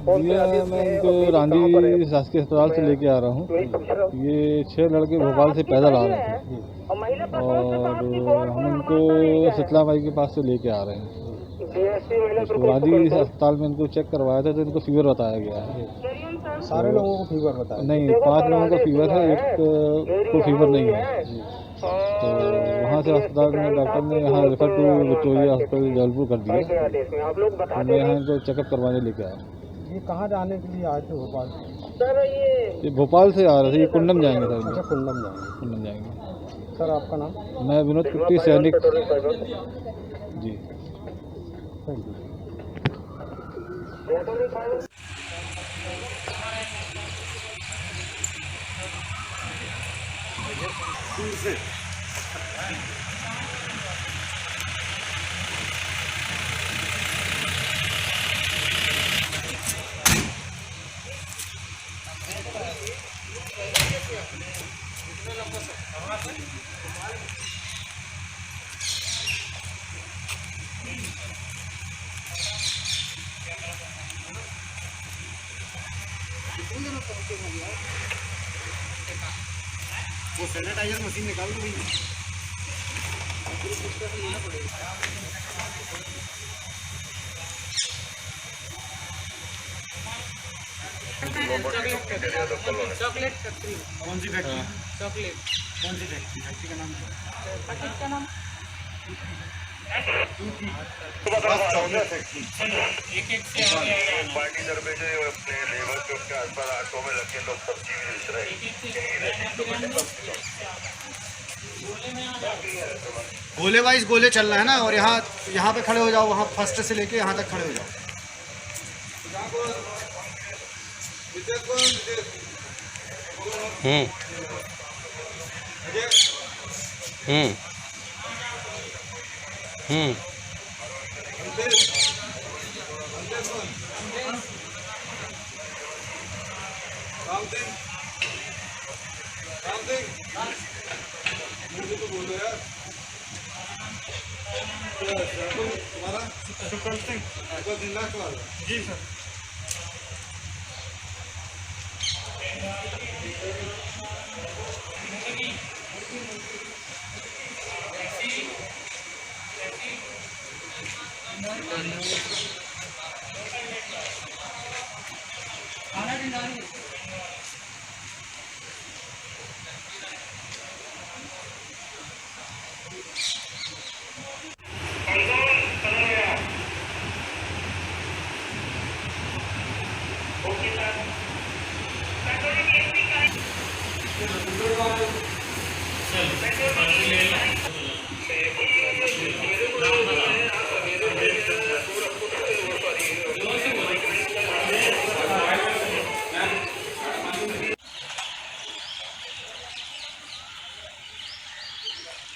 भैया मैं इनको रांझी शासकीय अस्पताल से लेके आ रहा हूँ। ये 6 लड़के भोपाल से पैदल आ रहे थे और हम इनको शीतला माई के पास से लेके आ रहे हैं। तो रांझी अस्पताल में इनको चेक करवाया था तो इनको फीवर बताया गया है। सारे लोगों को फीवर बताया? नहीं, 5 लोगों का फीवर है, एक को फीवर नहीं है। तो वहाँ से अस्पताल में डॉक्टर ने यहाँ refer to Victoria hospital Jabalpur कर दिया। तो मैं यहाँ इनको चेकअप करवाने लेके आया। ये कहाँ जाने के लिए आए थे भोपाल? ये भोपाल से आ रहे थे, ये कुंडम जाएंगे सर। अच्छा, कुंडम जाएंगे। कुंडम जाएंगे। सर आपका नाम? मैं विनोद कुट्टी, सैनिक जी। Thank you. वो सैनिटाइजर मशीन निकाल दो भैया। Chocolate factory. कौन सी फैक्ट्री? चॉकलेट। कौन सी फैक्ट्री? फैक्ट्री का नाम क्या? पैकेट का नाम एक से पार्टी दर पे जो अपने लेबर के उसके आसपास ऑटो में लगे लोग सब्जी बेच रहे हैं। गोले वाइज गोले चल रहा है ना, और यहाँ पे खड़े हो जाओ, वहाँ फर्स्ट से लेके यहाँ तक खड़े हो जाओ। जी सर। चल